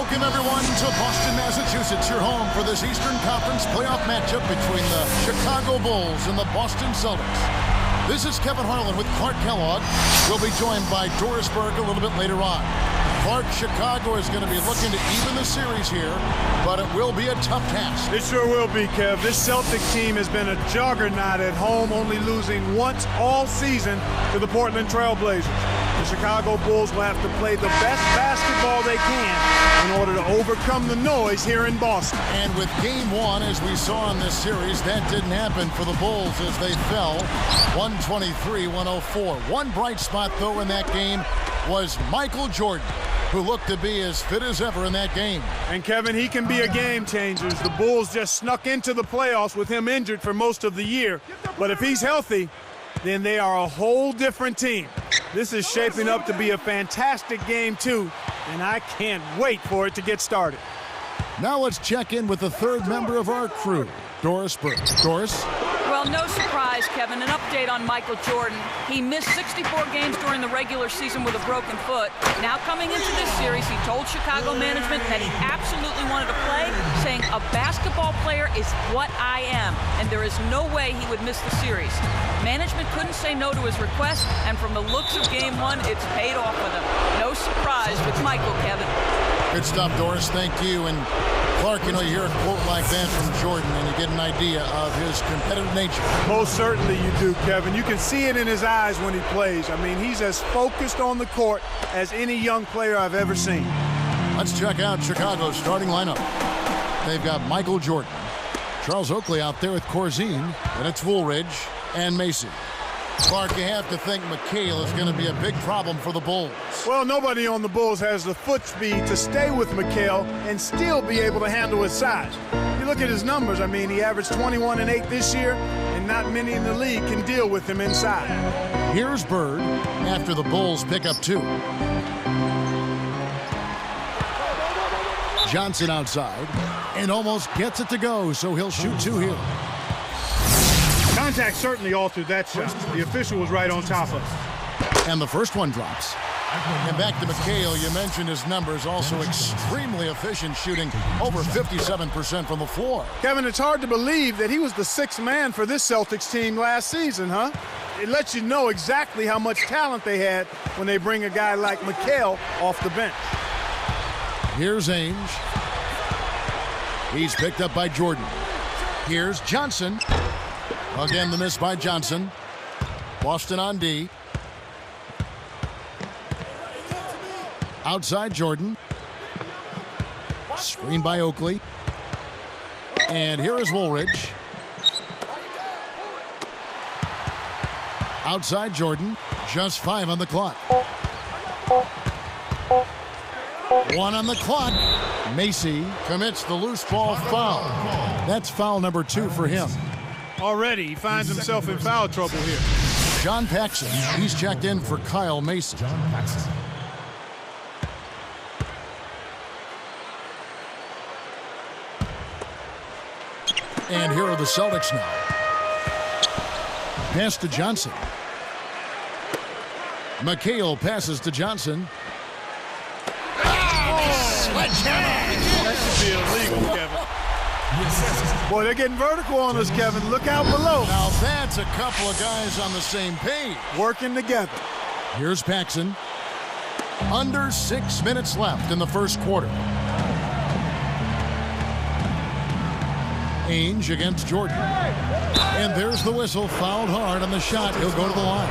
Welcome, everyone, to Boston, Massachusetts, your home for this Eastern Conference playoff matchup between the Chicago Bulls and the Boston Celtics. This is Kevin Harlan with Clark Kellogg. We'll be joined by Doris Burke a little bit later on. Clark, Chicago is going to be looking to even the series here, but it will be a tough task. It sure will be, Kev. This Celtic team has been a juggernaut at home, only losing once all season to the Portland Trail Blazers. The Chicago Bulls will have to play the best basketball they can in order to overcome the noise here in Boston. And with game one, as we saw in this series, that didn't happen for the Bulls as they fell 123-104. One bright spot, though, in that game was Michael Jordan, who looked to be as fit as ever in that game. And Kevin, he can be a game changer. The Bulls just snuck into the playoffs with him injured for most of the year. But if he's healthy, then they are a whole different team. This is shaping up to be a fantastic game, too, and I can't wait for it to get started. Now let's check in with the third member of our crew, Doris Burke. Doris? Well, no surprise, Kevin. An update on Michael Jordan. He missed 64 games during the regular season with a broken foot. Now coming into this series, he told Chicago management that he absolutely wanted to play, saying, "A basketball player is what I am, and there is no way he would miss the series." Management couldn't say no to his request, and from the looks of game one, it's paid off with him. No surprise with Michael, Kevin. Good stuff, Doris. Thank you. And Clark, you know, you hear a quote like that from Jordan, and you get an idea of his competitive nature. Most certainly you do, Kevin. You can see it in his eyes when he plays. I mean, he's as focused on the court as any young player I've ever seen. Let's check out Chicago's starting lineup. They've got Michael Jordan, Charles Oakley out there with Corzine, and it's Woolridge and Macy. Clark, you have to think McHale is going to be a big problem for the Bulls. Well, nobody on the Bulls has the foot speed to stay with McHale and still be able to handle his size. You look at his numbers, I mean, he averaged 21 and 8 this year, and not many in the league can deal with him inside. Here's Bird after the Bulls pick up 2. Johnson outside and almost gets it to go, so he'll shoot 2 here. Contact certainly altered that shot. The official was right on top of it. And the first one drops. And back to McHale, you mentioned his numbers, also extremely efficient, shooting over 57% from the floor. Kevin, it's hard to believe that he was the 6th man for this Celtics team last season, huh? It lets you know exactly how much talent they had when they bring a guy like McHale off the bench. Here's Ainge. He's picked up by Jordan. Here's Johnson. Again, the miss by Johnson. Boston on D. Outside Jordan. Screen by Oakley. And here is Woolridge. Outside Jordan. Just 5 on the clock. 1 on the clock. Macy commits the loose ball foul. That's foul number 2 for him. Already, he finds himself in foul trouble here. John Paxson, he's checked in for Kyle Mason. And here are the Celtics now. Pass to Johnson. McHale passes to Johnson. That should be illegal, Kevin. Boy, they're getting vertical on us, Kevin. Look out below. Now that's a couple of guys on the same page. Working together. Here's Paxson. Under 6 minutes left in the first quarter. Ainge against Jordan. And there's the whistle. Fouled hard on the shot. He'll go to the line.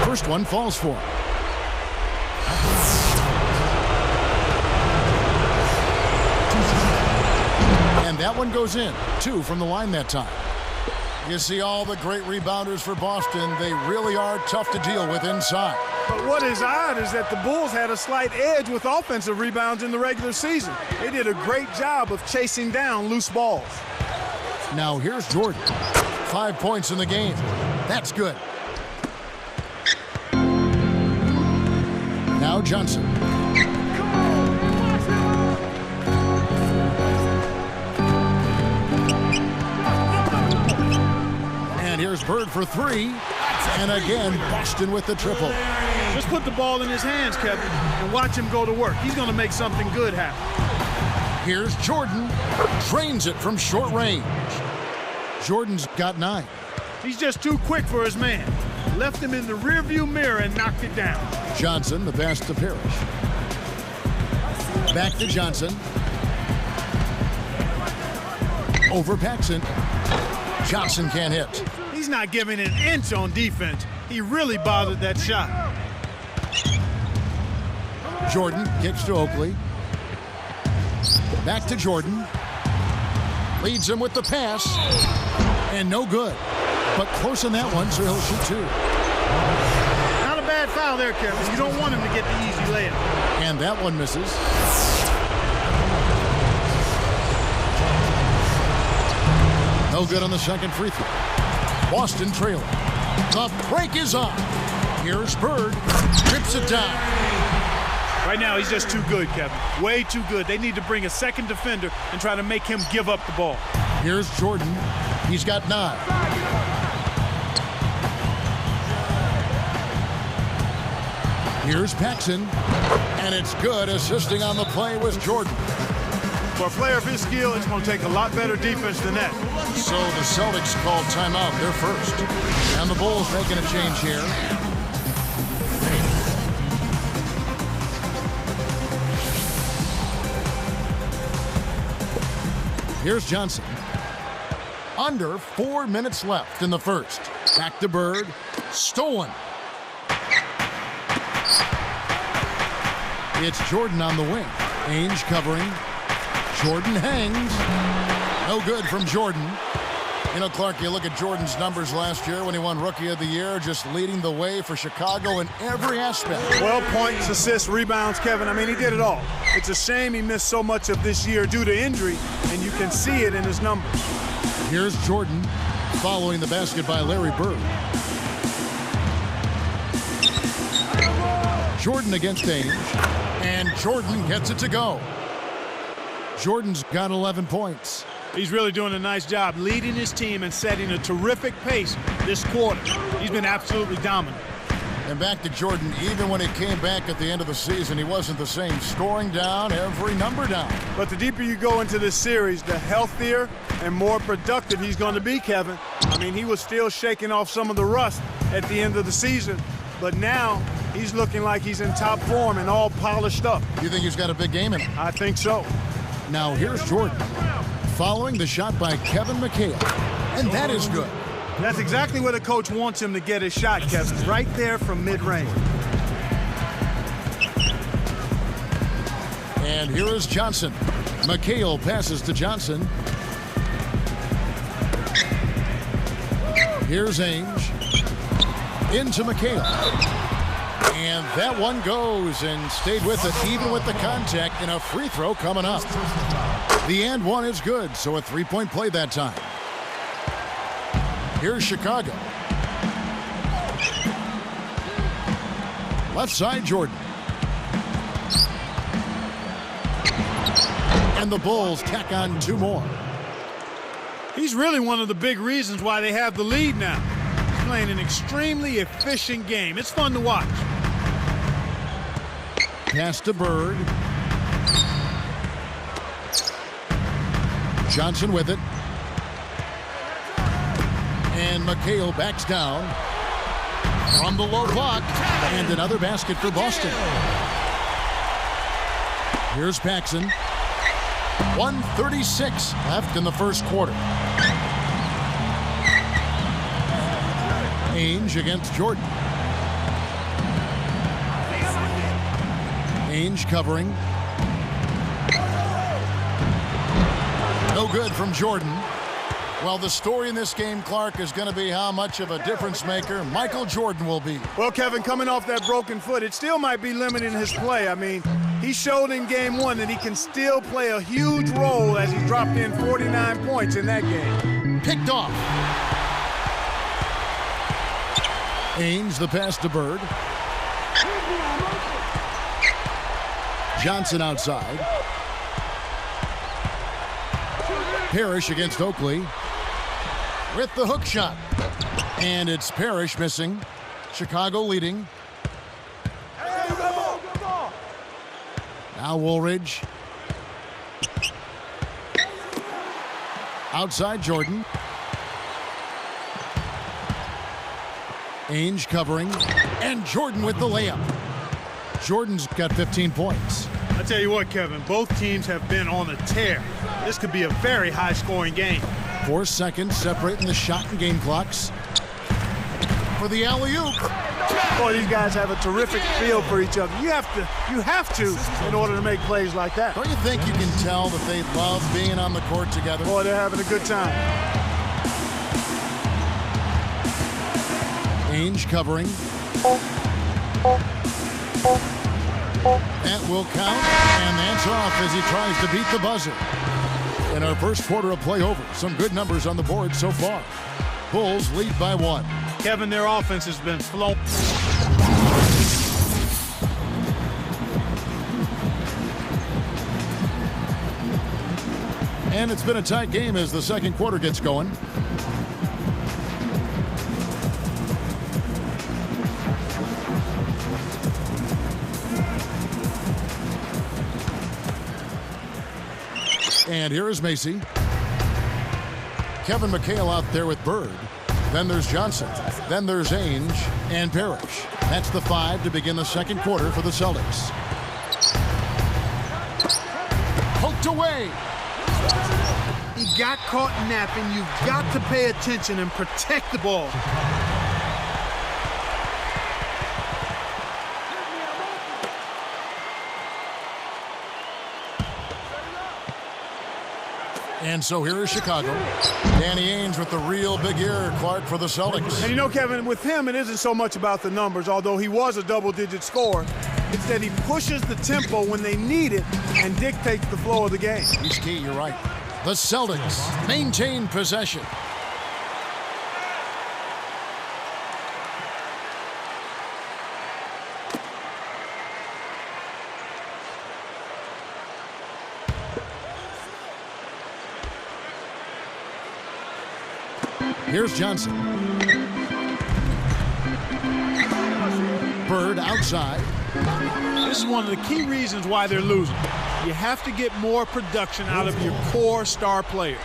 First one falls for him. And that one goes in. 2 from the line that time. You see all the great rebounders for Boston. They really are tough to deal with inside. But what is odd is that the Bulls had a slight edge with offensive rebounds in the regular season. They did a great job of chasing down loose balls. Now here's Jordan. 5 points in the game. That's good. Now Johnson. And here's Bird for 3. And again, Boston with the triple. Just put the ball in his hands, Kevin, and watch him go to work. He's going to make something good happen. Here's Jordan. Drains it from short range. Jordan's got 9. He's just too quick for his man. Left him in the rearview mirror and knocked it down. Johnson, the pass to Parrish. Back to Johnson. Over Paxson. Johnson can't hit. He's not giving an inch on defense. He really bothered that shot. Jordan kicks to Oakley. Back to Jordan. Leads him with the pass. And no good. But close on that one, so he'll shoot 2. Not a bad foul there, Kevin. You don't want him to get the easy layup. And that one misses. No good on the second free throw. Boston trailing. The break is on. Here's Bird. Trips it down. Right now, he's just too good, Kevin. Way too good. They need to bring a second defender and try to make him give up the ball. Here's Jordan. He's got 9. Here's Paxson. And it's good. Assisting on the play was Jordan. For a player of his skill, it's going to take a lot better defense than that. So the Celtics called timeout. They're first. And the Bulls making a change here. Here's Johnson. Under 4 minutes left in the first. Back to Bird. Stolen. It's Jordan on the wing. Ainge covering. Jordan hangs. No good from Jordan. You know, Clark, you look at Jordan's numbers last year when he won Rookie of the Year, just leading the way for Chicago in every aspect. Well, points, assists, rebounds, Kevin. I mean, he did it all. It's a shame he missed so much of this year due to injury, and you can see it in his numbers. Here's Jordan following the basket by Larry Bird. Jordan against Ainge, and Jordan gets it to go. Jordan's got 11 points. He's really doing a nice job leading his team and setting a terrific pace this quarter. He's been absolutely dominant. And back to Jordan, even when he came back at the end of the season, he wasn't the same. Scoring down, every number down. But the deeper you go into this series, the healthier and more productive he's going to be, Kevin. I mean, he was still shaking off some of the rust at the end of the season, but now he's looking like he's in top form and all polished up. You think he's got a big game in him? I think so. Now here's Jordan, following the shot by Kevin McHale, and that is good. That's exactly where the coach wants him to get his shot, Kevin, right there from mid-range. And here is Johnson. McHale passes to Johnson. Here's Ainge. Into McHale. And that one goes and stayed with it, even with the contact, and a free throw coming up. The and one is good, so a three-point play that time. Here's Chicago. Left side, Jordan. And the Bulls tack on 2 more. He's really one of the big reasons why they have the lead now. He's playing an extremely efficient game. It's fun to watch. Pass to Bird. Johnson with it. And McHale backs down from the low block. And another basket for Boston. Here's Paxson. 1:36 left in the first quarter. Ainge against Jordan. Ainge covering. No good from Jordan. Well, the story in this game, Clark, is going to be how much of a difference maker Michael Jordan will be. Well, Kevin, coming off that broken foot, it still might be limiting his play. I mean, he showed in game 1 that he can still play a huge role as he dropped in 49 points in that game. Picked off. Ainge, the pass to Bird. Johnson outside. Parrish against Oakley with the hook shot. And it's Parrish missing. Chicago leading. Now Woolridge. Outside Jordan. Ainge covering. And Jordan with the layup. Jordan's got 15 points. I tell you what, Kevin, both teams have been on a tear. This could be a very high-scoring game. 4 seconds separating the shot and game clocks. For the alley-oop. Boy, these guys have a terrific feel for each other. You have to in order to make plays like that. Don't you think you can tell that they love being on the court together? Boy, they're having a good time. Ainge covering. That will count, and that's off as he tries to beat the buzzer. In our first quarter of play over, some good numbers on the board so far. Bulls lead by 1. Kevin, their offense has been flowing. And it's been a tight game as the second quarter gets going. And here is Macy. Kevin McHale out there with Bird. Then there's Johnson. Then there's Ainge and Parrish. That's the 5 to begin the second quarter for the Celtics. Poked away. He got caught napping. You've got to pay attention and protect the ball. And so here is Chicago. Danny Ainge with the real big ear, Clark, for the Celtics. And you know, Kevin, with him, it isn't so much about the numbers, although he was a double-digit scorer. It's that he pushes the tempo when they need it and dictates the flow of the game. He's key, you're right. The Celtics maintain possession. Here's Johnson. Bird outside. This is one of the key reasons why they're losing. You have to get more production out of your core star players.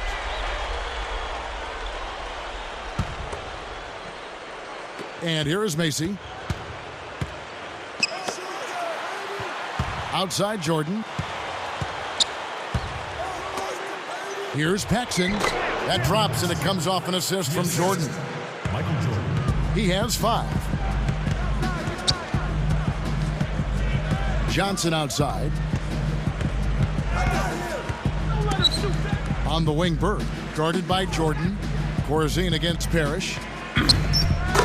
And here is Macy. Outside Jordan. Here's Paxson. That drops, and it comes off an assist from Jordan. Michael Jordan. He has 5. Johnson outside. On the wing, Bird. Guarded by Jordan. Corzine against Parrish.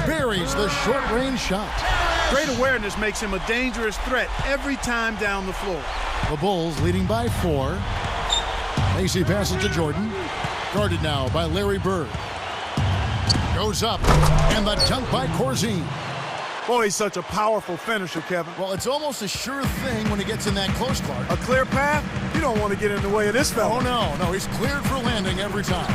Buries the short-range shot. Great awareness makes him a dangerous threat every time down the floor. The Bulls leading by 4. Macy passes to Jordan. Guarded now by Larry Bird. Goes up, and the dunk by Corzine. Boy, he's such a powerful finisher, Kevin. Well, it's almost a sure thing when he gets in that close, Clark. A clear path? You don't want to get in the way of this fella. Oh, no, he's cleared for landing every time.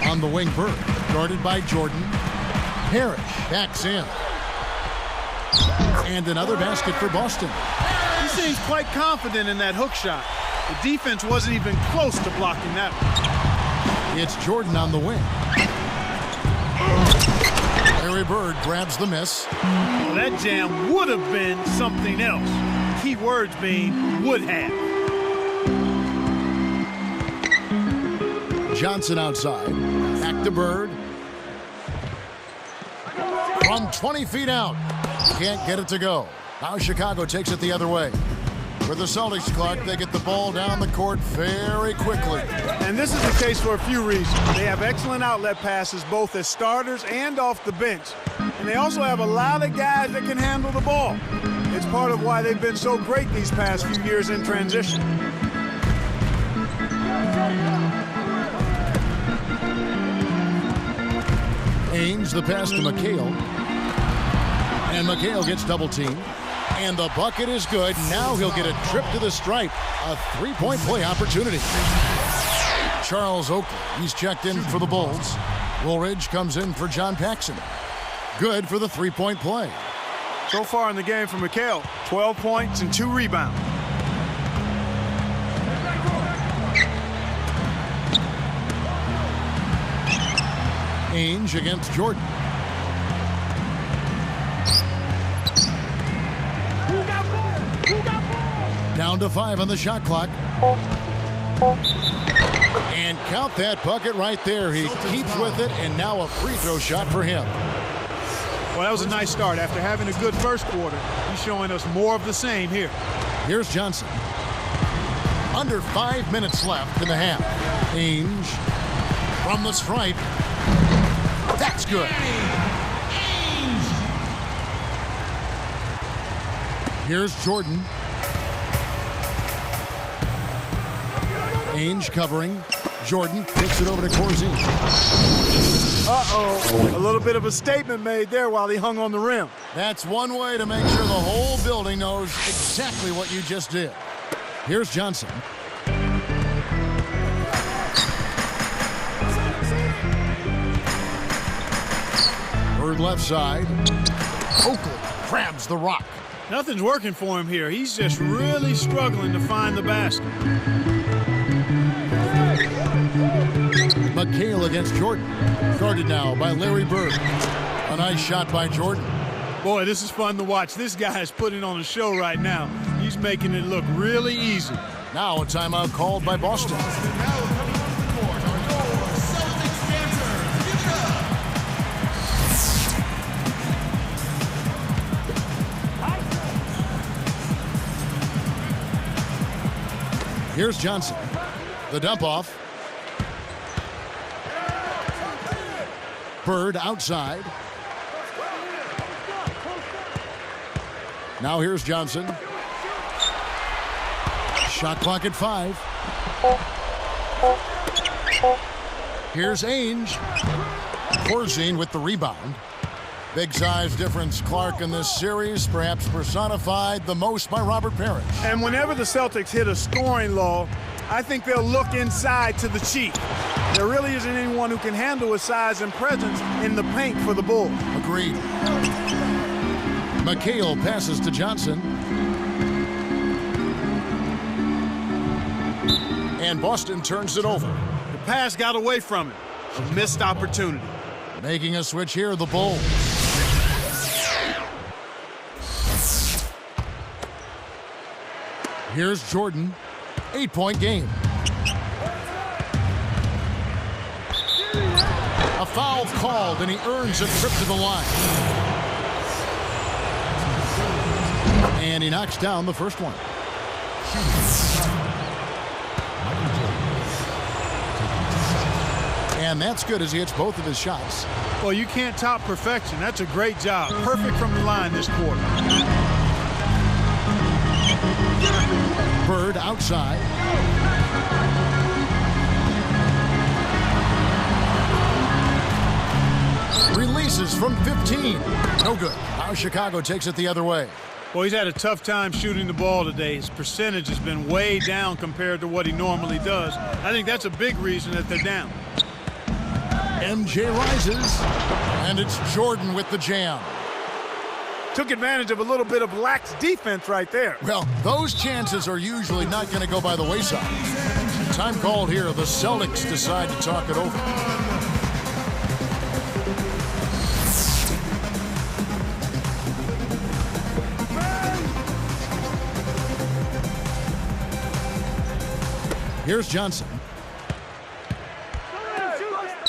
On the wing, Bird. Guarded by Jordan. Parrish backs in. And another basket for Boston. He seems quite confident in that hook shot. The defense wasn't even close to blocking that one. It's Jordan on the wing. Larry Bird grabs the miss. Well, that jam would have been something else. Key words being would have. Johnson outside. Back to Bird. From 20 feet out. Can't get it to go. Now Chicago takes it the other way. For the Celtics, Clark, they get the ball down the court very quickly. And this is the case for a few reasons. They have excellent outlet passes both as starters and off the bench. And they also have a lot of guys that can handle the ball. It's part of why they've been so great these past few years in transition. Ainge, the pass to McHale. And McHale gets double-teamed. And the bucket is good. Now he'll get a trip to the stripe. A three-point play opportunity. Charles Oakley. He's checked in for the Bulls. Woolridge comes in for John Paxson. Good for the three-point play. So far in the game for Mikal, 12 points and 2 rebounds. Ainge against Jordan. Down to 5 on the shot clock. And count that bucket right there. He keeps with it, and now a free throw shot for him. Well, that was a nice start. After having a good first quarter, he's showing us more of the same here. Here's Johnson. Under 5 minutes left in the half. Ainge from the stripe. That's good. Here's Jordan. Ainge covering. Jordan kicks it over to Corzine. Uh-oh. A little bit of a statement made there while he hung on the rim. That's one way to make sure the whole building knows exactly what you just did. Here's Johnson. Bird left side. Oakley grabs the rock. Nothing's working for him here. He's just really struggling to find the basket. Mikal against Jordan. Guarded now by Larry Bird. A nice shot by Jordan. Boy, this is fun to watch. This guy is putting on a show right now. He's making it look really easy. Now a timeout called by Boston. Here's Johnson. The dump off. Bird outside. Now here's Johnson. Shot clock at 5. Here's Ainge. Corzine with the rebound. Big size difference, Clark, in this series, perhaps personified the most by Robert Parrish. And whenever the Celtics hit a scoring lull, I think they'll look inside to the Chief. There really isn't anyone who can handle his size and presence in the paint for the Bulls. Agreed. Mikal passes to Johnson. And Boston turns it over. The pass got away from him. A missed opportunity. Making a switch here, the Bulls. Here's Jordan. 8-point game. A foul called, and he earns a trip to the line. And he knocks down the first one. And that's good as he hits both of his shots. Well, you can't top perfection. That's a great job. Perfect from the line this quarter. Bird outside. Releases from 15. No good. Now Chicago takes it the other way. Well, he's had a tough time shooting the ball today. His percentage has been way down compared to what he normally does. I think that's a big reason that they're down. MJ rises, and it's Jordan with the jam. Took advantage of a little bit of lax defense right there. Well, those chances are usually not going to go by the wayside. Time called here. The Celtics decide to talk it over. Here's Johnson.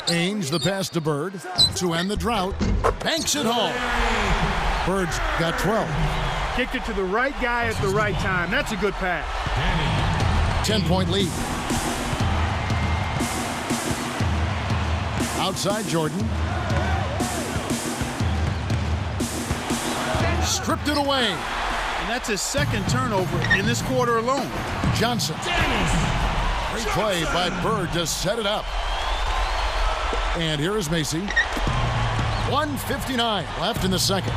Ainge the pass to Bird to end the drought. Banks it home. Bird's got 12. Kicked it to the right guy at the right time. That's a good pass. 10-point lead. Outside Jordan. Stripped it away. And that's his second turnover in this quarter alone. Johnson. Great play by Bird to set it up. And here is Macy. 1:59 left in the second.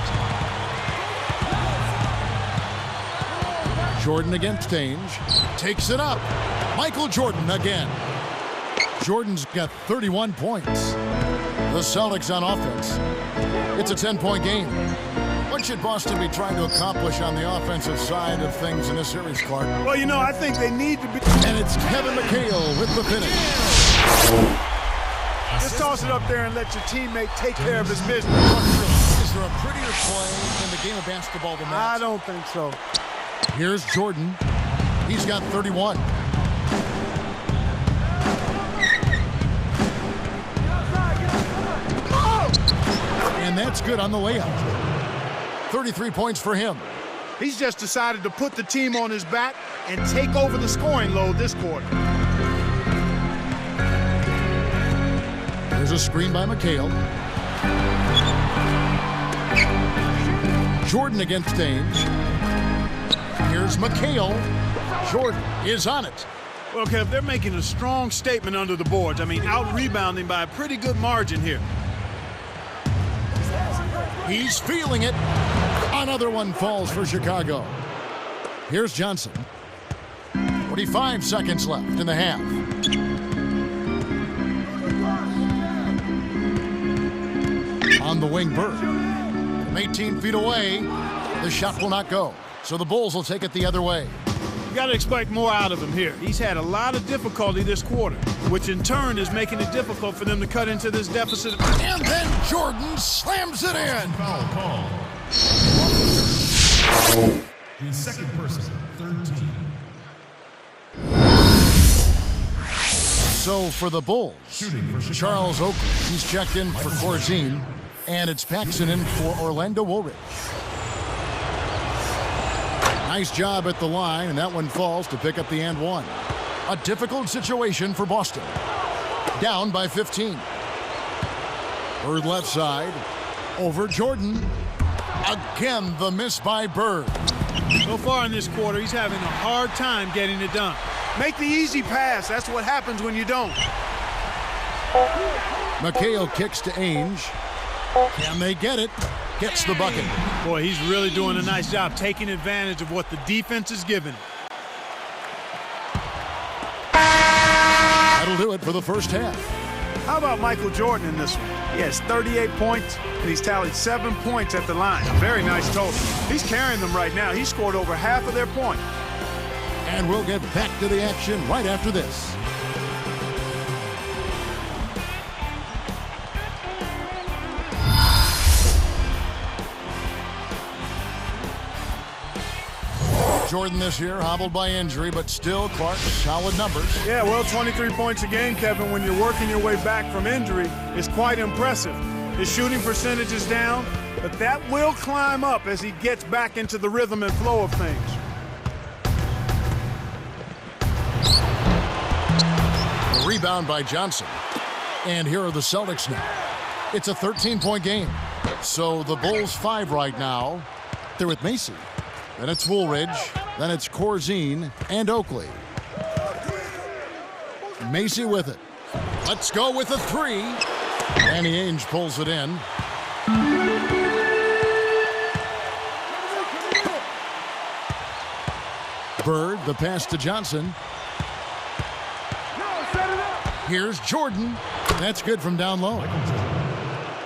Jordan against Ainge. Takes it up. Michael Jordan again. Jordan's got 31 points. The Celtics on offense. It's a 10-point game. What should Boston be trying to accomplish on the offensive side of things in this series, Clark? Well, you know, I think they need to be... And it's Kevin McHale with the finish. Just toss it up there and let your teammate take care of his business. Is there a prettier play in the game of basketball than that? I don't think so. Here's Jordan. He's got 31. And that's good on the layup. 33 points for him. He's just decided to put the team on his back and take over the scoring load this quarter. There's a screen by McHale. Jordan against Ainge. Here's McHale. Jordan is on it. Well, Kev, they're making a strong statement under the boards. I mean, out-rebounding by a pretty good margin here. He's feeling it. Another one falls for Chicago. Here's Johnson. 45 seconds left in the half. On the wing, Bird. From 18 feet away, the shot will not go. So the Bulls will take it the other way. You got to expect more out of him here. He's had a lot of difficulty this quarter, which in turn is making it difficult for them to cut into this deficit. And then Jordan slams it in. Foul call. The second person, 13. So for the Bulls, Charles Oakley, he's checked in for Corzine, and it's Paxson in for Orlando Woolridge. Nice job at the line, and that one falls to pick up the and one. A difficult situation for Boston. Down by 15. Bird left side. Over Jordan. Again, the miss by Bird. So far in this quarter, he's having a hard time getting it done. Make the easy pass. That's what happens when you don't. McHale kicks to Ainge. Can they get it? Gets the bucket. Boy, he's really doing a nice job taking advantage of what the defense is giving him. That'll do it for the first half. How about Michael Jordan in this one? He has 38 points, and he's tallied 7 points at the line. A very nice total. He's carrying them right now. He scored over half of their points. And we'll get back to the action right after this. Jordan this year hobbled by injury, but still, Clark, solid numbers. Yeah, well, 23 points a game, Kevin, when you're working your way back from injury is quite impressive. His shooting percentage is down, but that will climb up as he gets back into the rhythm and flow of things. A rebound by Johnson. And here are the Celtics now. It's a 13-point game. So the Bulls 5 right now. They're with Macy. Then it's Woolridge. Then it's Corzine and Oakley. Macy with it. Let's go with a three. Danny Ainge pulls it in. Bird, the pass to Johnson. Here's Jordan. That's good from down low.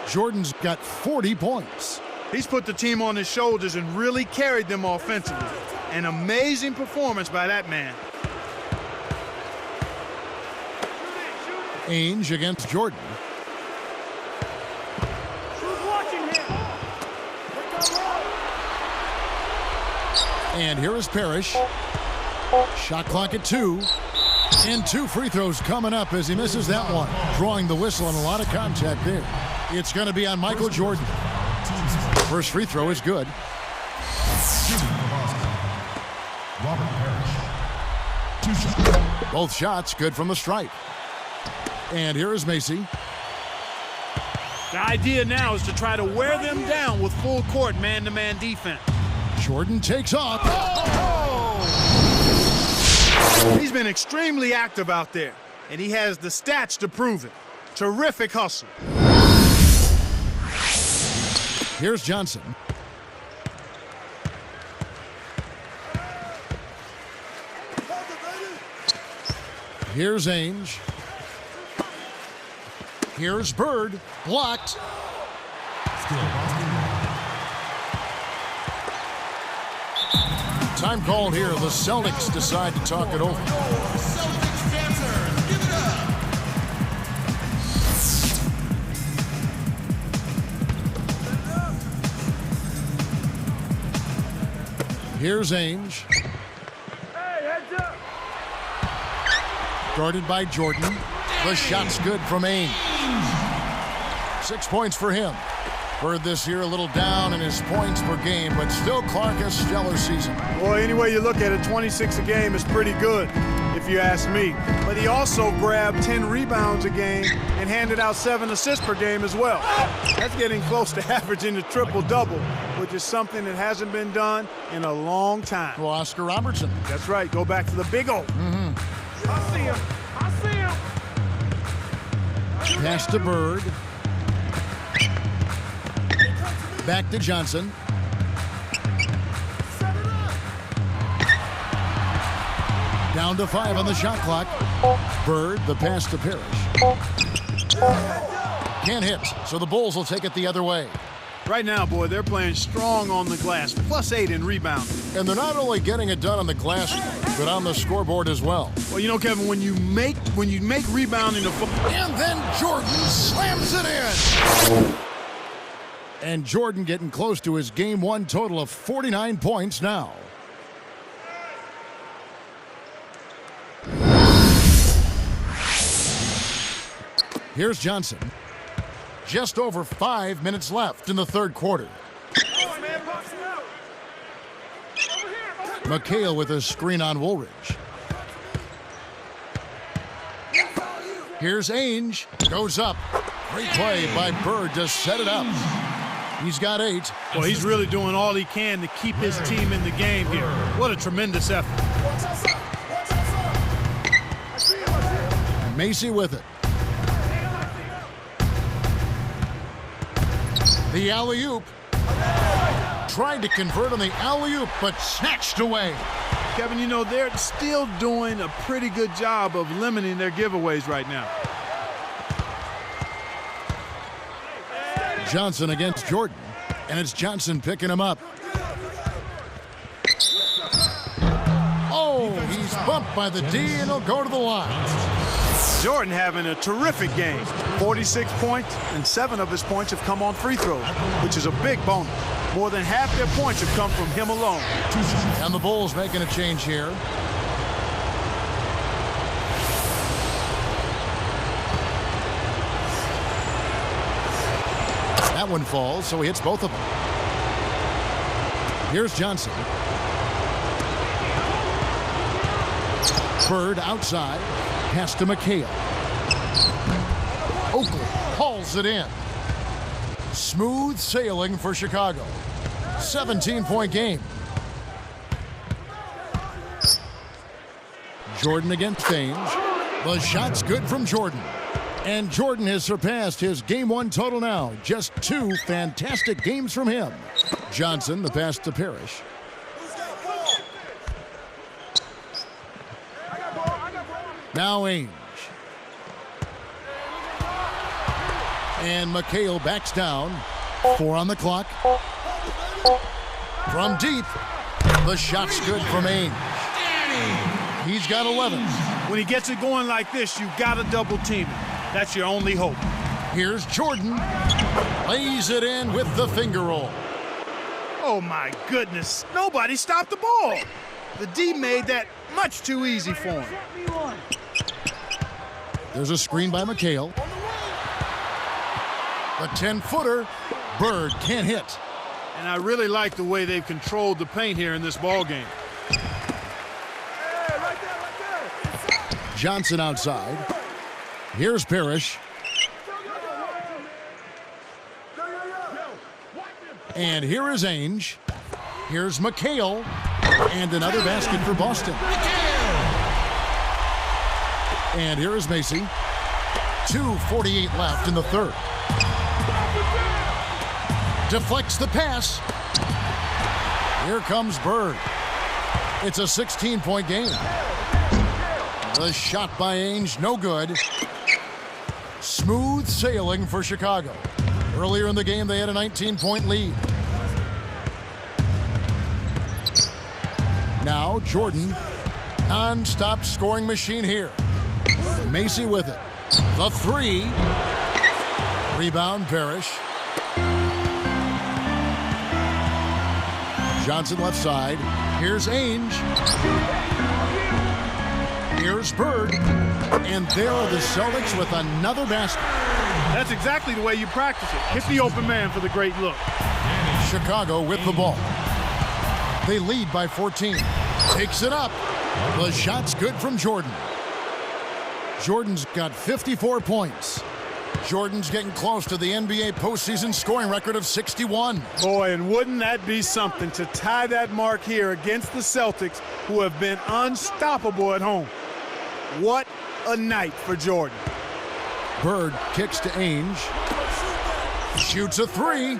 Jordan's got 40 points. He's put the team on his shoulders and really carried them offensively. An amazing performance by that man. Ainge against Jordan. And here is Parrish. Shot clock at 2. And 2 free throws coming up as he misses that one. Drawing the whistle and a lot of contact there. It's going to be on Michael Jordan. First free throw is good. Robert Parrish. 2 shots. Both shots good from the stripe. And here is Macy. The idea now is to try to wear them down with full court man-to-man defense. Jordan takes off. He's been extremely active out there, and he has the stats to prove it. Terrific hustle. Here's Johnson. Here's Ainge. Here's Bird. Blocked. Still Boston. Time called here. The Celtics decide to talk it over. Celtics dancers, give it up. Here's Ainge. Guarded by Jordan. The shot's good from Ainge. 6 points for him. Bird this year a little down in his points per game, but still Clark a stellar season. Well, any way you look at it, 26 a game is pretty good, if you ask me. But he also grabbed 10 rebounds a game and handed out 7 assists per game as well. That's getting close to averaging a triple-double, which is something that hasn't been done in a long time. Well, Oscar Robertson. That's right. Go back to the big O. I see him. I see him. Pass to Bird. Back to Johnson. Down to 5 on the shot clock. Bird, the pass to Parrish. Can't hit, so the Bulls will take it the other way. Right now, boy, they're playing strong on the glass. +8 in rebounding. And they're not only getting it done on the glass, but on the scoreboard as well. Well, you know, Kevin, when you make rebounding a And then Jordan slams it in. And Jordan getting close to his game 1 total of 49 points now. Here's Johnson. Just over 5 minutes left in the third quarter. McHale with a screen on Woolridge. Here's Ainge. Goes up. Great play by Bird to set it up. He's got 8. Well, he's really doing all he can to keep his team in the game here. What a tremendous effort. Macy with it. The alley-oop. Tried to convert on the alley-oop, but snatched away. Kevin, you know, they're still doing a pretty good job of limiting their giveaways right now. Johnson against Jordan, and it's Johnson picking him up. Oh, he's bumped by the D, and he'll go to the line. Jordan having a terrific game. 46 points, and 7 of his points have come on free throws, which is a big bonus. More than half their points have come from him alone. And the Bulls making a change here. That one falls, so he hits both of them. Here's Johnson. Bird outside. Pass to McHale. Oakley hauls it in. Smooth sailing for Chicago. 17-point game. Jordan against Ainge. The shot's good from Jordan. And Jordan has surpassed his game 1 total now. Just 2 fantastic games from him. Johnson, the pass to Parrish. Now Ainge. And McHale backs down. 4 on the clock. From deep, the shot's good from Ainge. He's got 11. When he gets it going like this, you got to double team it. That's your only hope. Here's Jordan. Lays it in with the finger roll. Oh, my goodness. Nobody stopped the ball. The D made that much too easy for him. There's a screen by McHale. The 10-footer. Bird can't hit. And I really like the way they've controlled the paint here in this ball game. Johnson outside. Here's Parrish. And here is Ainge. Here's McHale. And another basket for Boston. And here is Macy. 2:48 left in the third. Deflects the pass. Here comes Bird. It's a 16-point game. The shot by Ainge, no good. Smooth smooth sailing for Chicago. Earlier in the game, they had a 19-point lead. Now Jordan, non-stop scoring machine here. Macy with it. The three. Rebound, Parrish. Johnson left side. Here's Ainge. Here's Bird. And there are the Celtics with another basket. That's exactly the way you practice it. Hit the open man for the great look. Chicago with the ball. They lead by 14. Takes it up. The shot's good from Jordan. Jordan's got 54 points. Jordan's getting close to the NBA postseason scoring record of 61. Boy, and wouldn't that be something to tie that mark here against the Celtics, who have been unstoppable at home. What a night for Jordan. Bird kicks to Ainge. Shoots a three.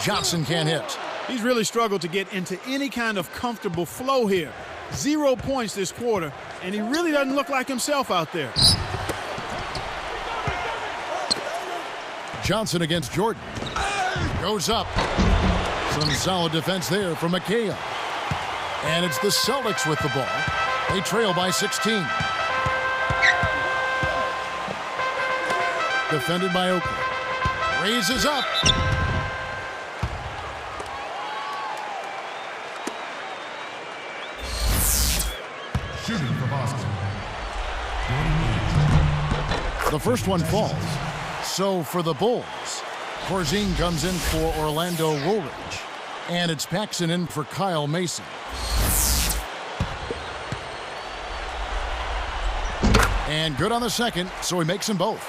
Johnson can't hit. He's really struggled to get into any kind of comfortable flow here. 0 points this quarter, and he really doesn't look like himself out there. Johnson against Jordan. Goes up. Some solid defense there from McHale. And it's the Celtics with the ball. They trail by 16. Defended by Oakley. Raises up. Shooting for Boston. The first one falls. So for the Bulls, Corzine comes in for Orlando Woolridge. And it's Paxson in for Kyle Mason. And good on the second, so he makes them both.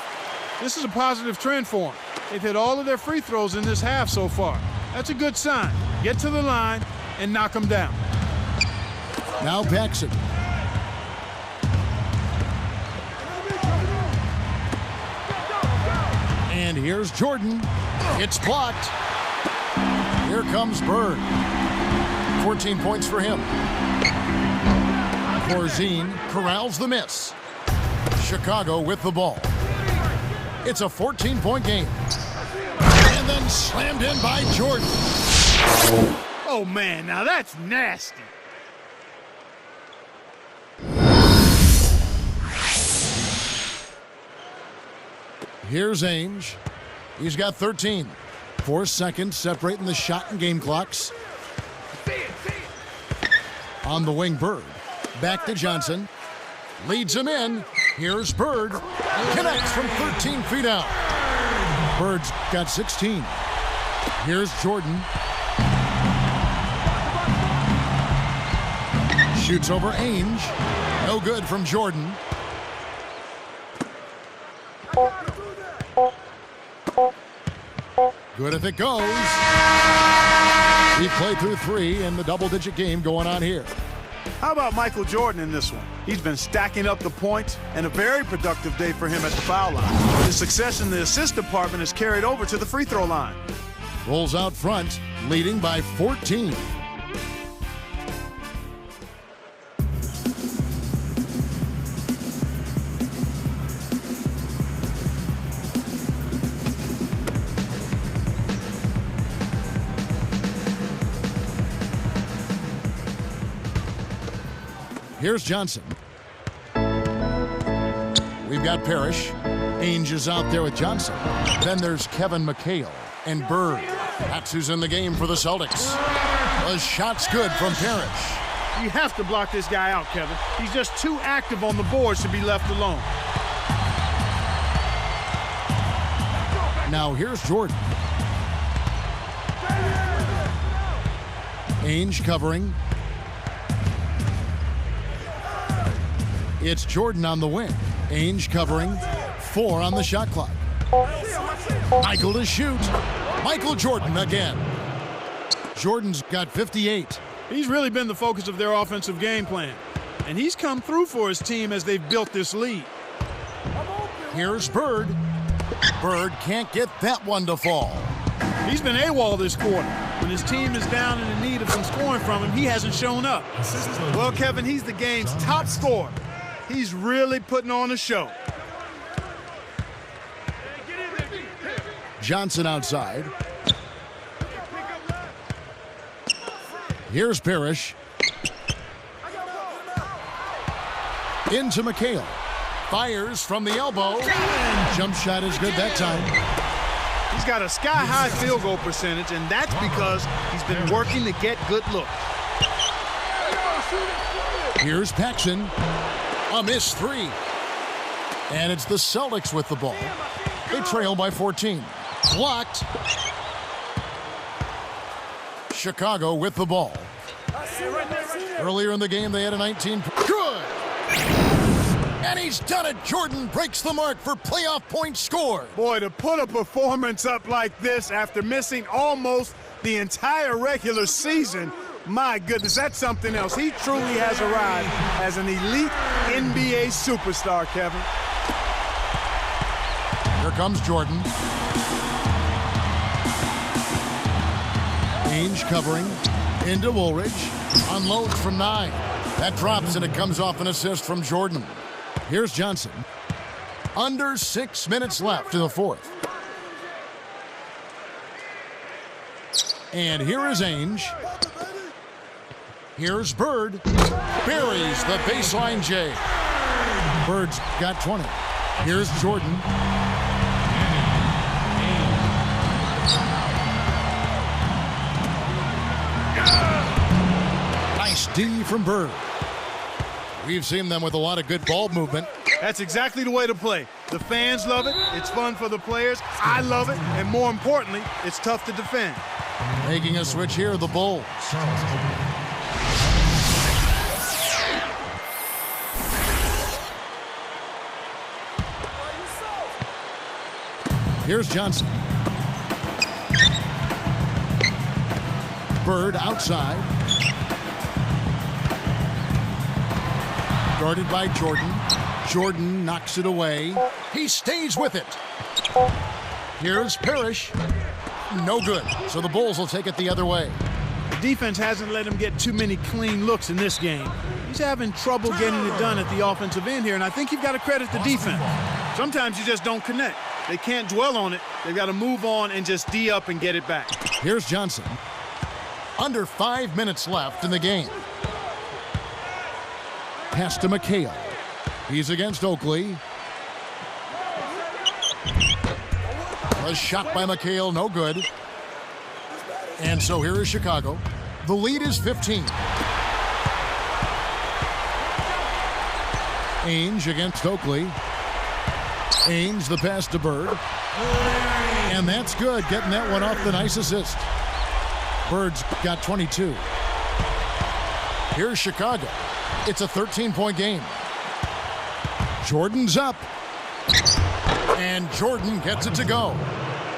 This is a positive trend for them. They've hit all of their free throws in this half so far. That's a good sign. Get to the line and knock them down. Now Paxson. And here's Jordan. It's blocked. Here comes Bird. 14 points for him. Corzine corrals the miss. Chicago with the ball. It's a 14-point game. And then slammed in by Jordan. Oh, man, now that's nasty. Here's Ainge. He's got 13. 4 seconds separating the shot and game clocks. On the wing, Bird. Back to Johnson. Leads him in. Here's Bird. Connects from 13 feet out. Bird's got 16. Here's Jordan. Shoots over Ainge. No good from Jordan. Good if it goes. He played through 3 in the double-digit game going on here. How about Michael Jordan in this one? He's been stacking up the points, and a very productive day for him at the foul line. His success in the assist department is carried over to the free throw line. Rolls out front, leading by 14. Here's Johnson. We've got Parrish. Ainge is out there with Johnson. Then there's Kevin McHale and Bird. That's who's in the game for the Celtics. The shot's good from Parrish. You have to block this guy out, Kevin. He's just too active on the boards to be left alone. Now here's Jordan. Ainge covering. It's Jordan on the wing. Ainge covering. 4 on the shot clock. Michael to shoot. Michael Jordan again. Jordan's got 58. He's really been the focus of their offensive game plan. And he's come through for his team as they've built this lead. Here's Bird. Bird can't get that one to fall. He's been AWOL this quarter. When his team is down and in need of some scoring from him, he hasn't shown up. Well, Kevin, he's the game's top scorer. He's really putting on a show. Johnson outside. Here's Parrish. Into McHale. Fires from the elbow. And jump shot is good that time. He's got a sky-high field goal percentage, and that's because he's been working to get good looks. Here's Paxson. A missed three. And it's the Celtics with the ball. They trail by 14. Blocked. Chicago with the ball. Earlier in the game, they had a 19. Good! And he's done it. Jordan breaks the mark for playoff points scored. Boy, to put a performance up like this after missing almost the entire regular season, my goodness, that's something else. He truly has arrived as an elite NBA superstar, Kevin. Here comes Jordan. Ainge covering into Woolridge. Unloads from 9. That drops and it comes off an assist from Jordan. Here's Johnson. Under 6 minutes left in the fourth. And here is Ainge. Here's Bird. Buries the baseline J. Bird's got 20. Here's Jordan. Nice D from Bird. We've seen them with a lot of good ball movement. That's exactly the way to play. The fans love it. It's fun for the players. I love it. And more importantly, it's tough to defend. Making a switch here, the Bulls. Here's Johnson. Bird outside. Guarded by Jordan. Jordan knocks it away. He stays with it. Here's Parrish. No good. So the Bulls will take it the other way. The defense hasn't let him get too many clean looks in this game. He's having trouble getting it done at the offensive end here, and I think you've got to credit the defense. Sometimes you just don't connect. They can't dwell on it. They've got to move on and just D up and get it back. Here's Johnson. Under 5 minutes left in the game. Pass to McHale. He's against Oakley. A shot by McHale, no good. And so here is Chicago. The lead is 15. Ainge against Oakley. Ainge the pass to Bird. And that's good, getting that one off the nice assist. Bird's got 22. Here's Chicago. It's a 13-point game. Jordan's up. And Jordan gets it to go.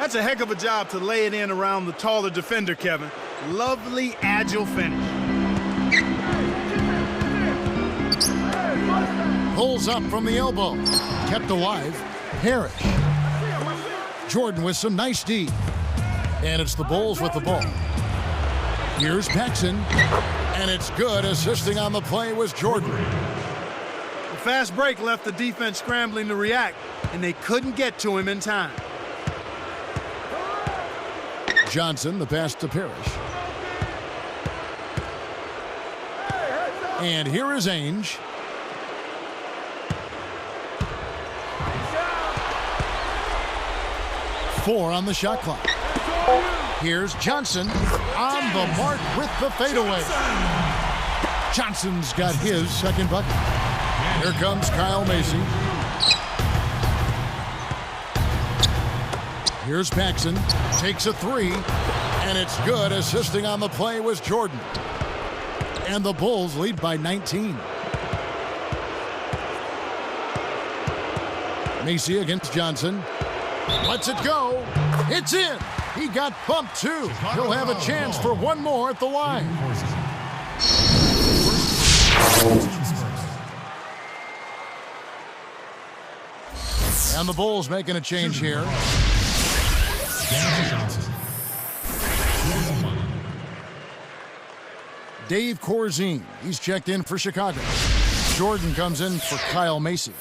That's a heck of a job to lay it in around the taller defender, Kevin. Lovely, agile finish. Pulls up from the elbow. Kept alive. Parrish. Jordan with some nice D. And it's the Bulls with the ball. Here's Paxson. And it's good. Assisting on the play was Jordan. The fast break left the defense scrambling to react, and they couldn't get to him in time. Johnson, the pass to Parrish. And here is Ainge. Four on the shot clock. Here's Johnson on the mark with the fadeaway. Johnson's got his second bucket. Here comes Kyle Macy. Here's Paxson. Takes a three, and it's good. Assisting on the play was Jordan. And the Bulls lead by 19. Macy against Johnson. Lets it go. It's in. He got bumped too. He'll have a chance for one more at the line. And the Bulls making a change here. Dave Corzine, he's checked in for Chicago. Jordan comes in for Kyle Macy.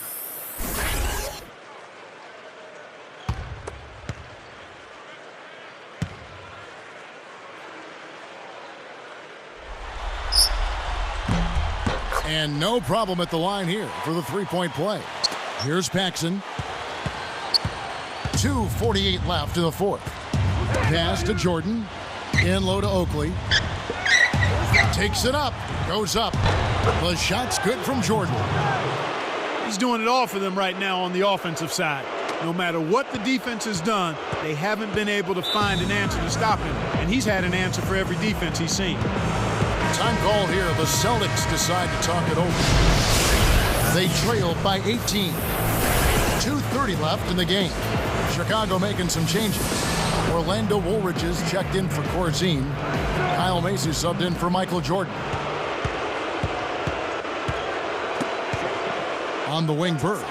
And no problem at the line here for the three-point play. Here's Paxson. 2:48 left in the fourth. Pass to Jordan. In low to Oakley. Takes it up. Goes up. The shot's good from Jordan. He's doing it all for them right now on the offensive side. No matter what the defense has done, they haven't been able to find an answer to stop him. And he's had an answer for every defense he's seen. Time call here. The Celtics decide to talk it over. They trail by 18. 2:30 left in the game. Chicago making some changes. Orlando Woolridge is checked in for Corzine. Kyle Macy subbed in for Michael Jordan. On the wing, Bird.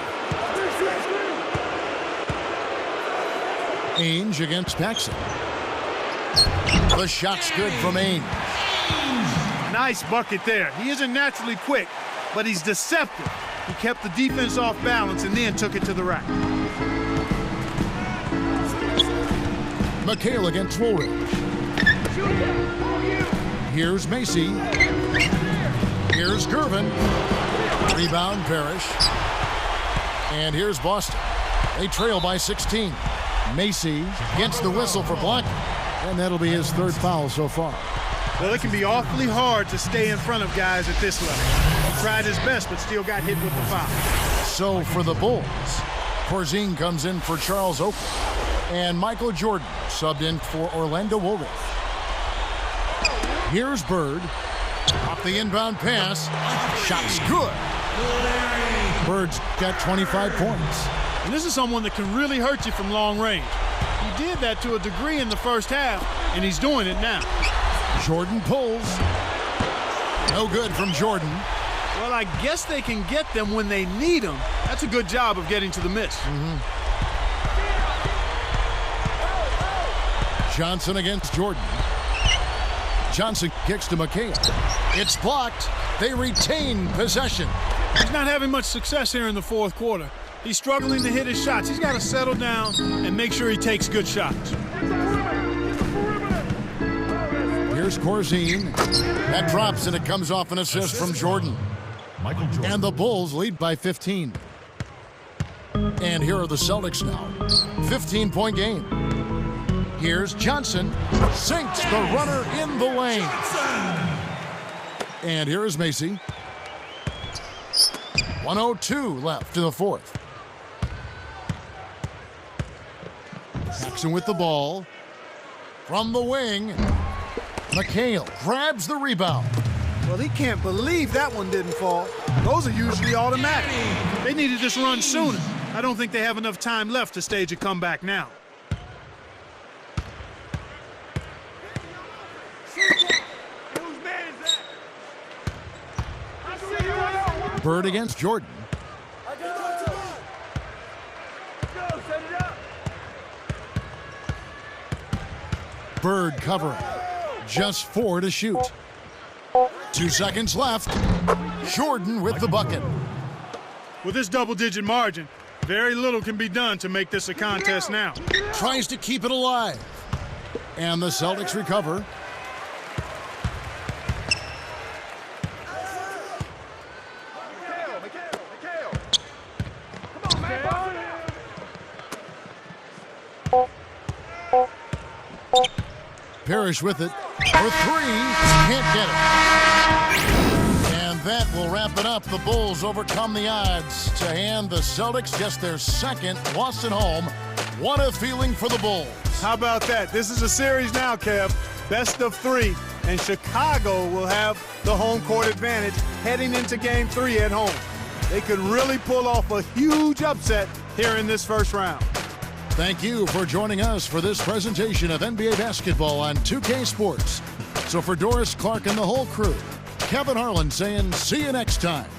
Ainge against Paxson. The shot's good from Ainge. Nice bucket there. He isn't naturally quick, but he's deceptive. He kept the defense off balance and then took it to the rack. McHale against Woolridge. Here's Macy. Here's Gervin. Rebound, Parrish. And here's Boston. They trail by 16. Macy gets the whistle for blocking, and that'll be his third foul so far. Well, it can be awfully hard to stay in front of guys at this level. He tried his best, but still got hit with the foul. So for the Bulls, Corzine comes in for Charles Oakley, and Michael Jordan subbed in for Orlando Woolridge. Here's Bird. Off the inbound pass. Shot's good. Bird's got 25 points. And this is someone that can really hurt you from long range. He did that to a degree in the first half, and he's doing it now. Jordan pulls. No good from Jordan. Well, I guess they can get them when they need them. That's a good job of getting to the miss. Johnson against Jordan. Johnson kicks to McHale. It's blocked. They retain possession. He's not having much success here in the fourth quarter. He's struggling to hit his shots. He's got to settle down and make sure he takes good shots. Here's Corzine. That drops, and it comes off an assist from Jordan. Michael Jordan. And the Bulls lead by 15. And here are the Celtics now. 15-point game. Here's Johnson. Sinks the runner in the lane. And here is Macy. 1:02 left in the fourth. Paxson with the ball. From the wing. McHale grabs the rebound. Well, he can't believe that one didn't fall. Those are usually automatic. They needed this run sooner. I don't think they have enough time left to stage a comeback now. Bird against Jordan. Bird covering. Just 4 to shoot. 2 seconds left. Jordan with the bucket. With this double-digit margin, very little can be done to make this a contest now. Tries to keep it alive. And the Celtics recover. Parrish with it for 3, can't get it. And that will wrap it up. The Bulls overcome the odds to hand the Celtics just their second loss at home. What a feeling for the Bulls. How about that? This is a series now, Kev. Best of 3, and Chicago will have the home court advantage heading into Game 3 at home. They could really pull off a huge upset here in this first round. Thank you for joining us for this presentation of NBA basketball on 2K Sports. So for Doris Clark and the whole crew, Kevin Harlan saying see you next time.